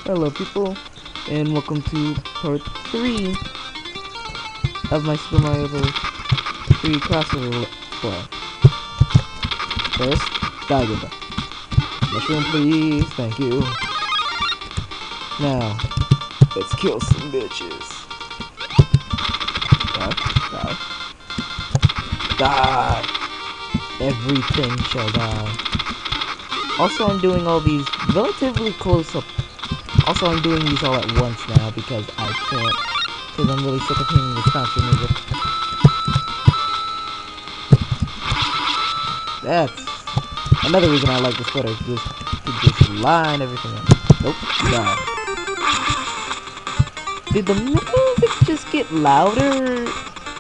Hello people, and welcome to part 3 of my Super Mario Bros. 3 crossover play. First, Dagobah. Mushroom please, thank you. Now, let's kill some bitches. Die. Die! Everything shall die. Also, I'm doing all these relatively close up. Also, I'm doing these all at once now because I can't. Because I'm really sick of hearing this concert music. That's another reason I like this better. To just line everything up. Nope, die. Did the music just get louder?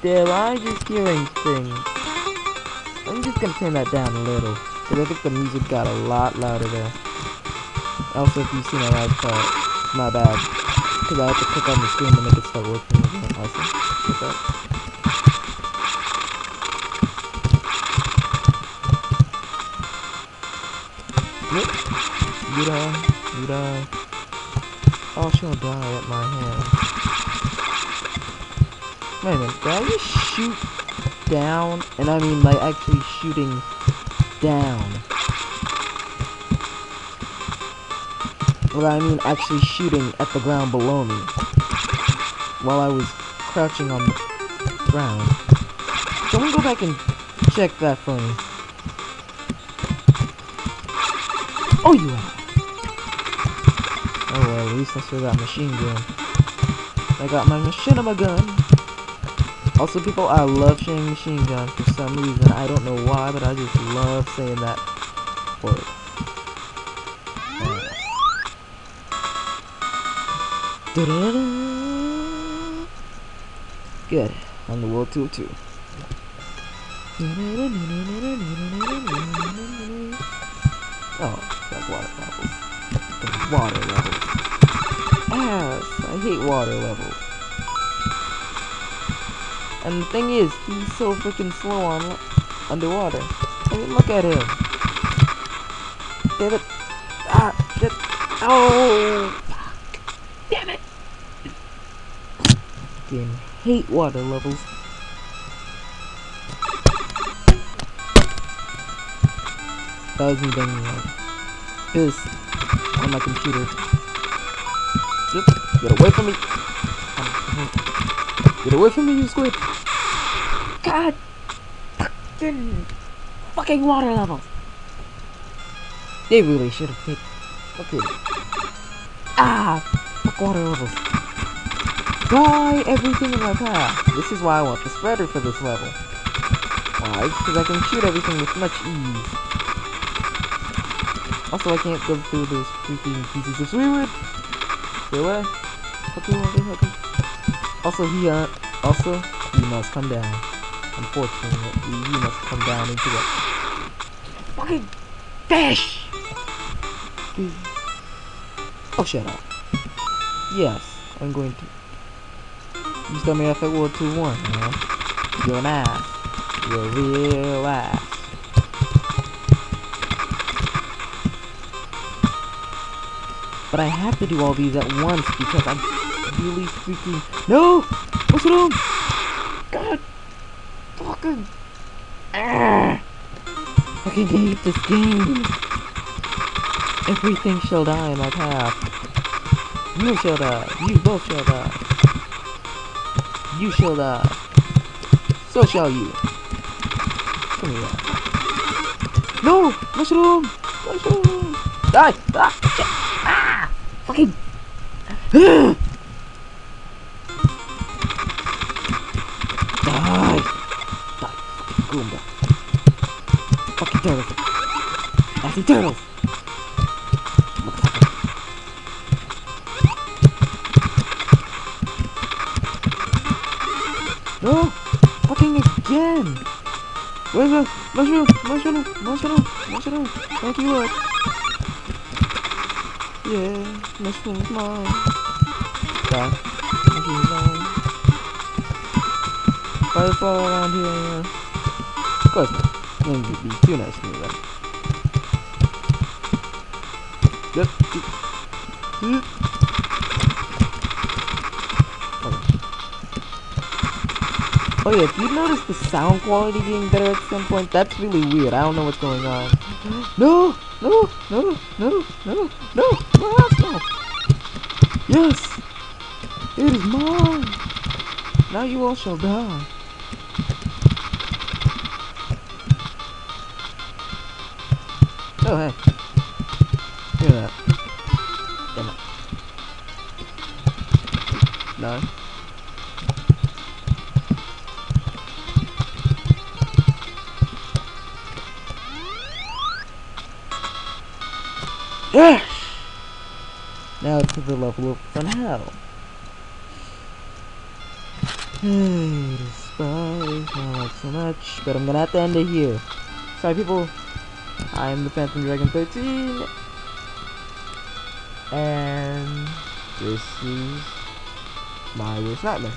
Am I just hearing things? I'm just gonna turn that down a little. Because I think the music got a lot louder there. Also, if you see my live chat, my bad. Because I have to click on the screen to make it start working again. Also, what's that? Nope. You die. Oh, she'll die at my hand. Wait a minute, did I just shoot down? And I mean, like, actually shooting down. Well, I mean actually shooting at the ground below me while I was crouching on the ground. Someone go back and check that for me. Oh, you are. Oh, well, at least I still got machine gun. I got my machinima gun. Also, people, I love saying machine gun for some reason. I don't know why, but I just love saying that word. Good. On the world tour too. Oh, that's water levels. Water levels. Ass. I hate water levels. And the thing is, he's so freaking slow on underwater. I mean, look at him. Damn it. Ah, shit. Oh. Damn it! Fucking hate water levels. That was me banging out. This on my computer. Get away from me! Get away from me, you squid! God! Fucking water levels! They really should have picked. Okay. Ah! Fuck water levels. Die everything in my path. This is why I want the spreader for this level. Why? Because I can shoot everything with much ease. Also, I can't go through those freaking pieces of seaweed. Stay away. Okay. Also, he must come down. Unfortunately, he must come down into the fucking fish. Oh, shut up. Yes, I'm going to. You start me off at World 2-1, man. You're an ass. You're a real ass. But I have to do all these at once because I'm really freaking. No! What's wrong? God! Fucking. Ah! Fucking hate this game. Everything shall die in my path. You shall die. You both shall die. You shall die. So shall you. Come here. No! Mushroom! Mushroom! Die! Ah! Shit! Ah! Fucking! Die! Die! Fucking Goomba. Fucking turtles. Nasty turtles! No! Fucking again! Where's the mushroom? Mushroom! Thank you, Lord. Yeah, mushroom's mine. Die. Mushroom's mine. Why does it fall around here? Of course not. I'm gonna be too nice to me, right? Yep. Oh yeah, if you notice the sound quality getting better at some point, that's really weird. I don't know what's going on. No! No! No! No! No! No! No! Yes! It is mine! Now you all shall die. Oh hey. Hear that. Damn it. No. Yes! Now to the level up from hell. Despise my life so much, but I'm gonna have to end it here. Sorry people, I'm the Phantom Dragon 13, and this is my worst nightmare.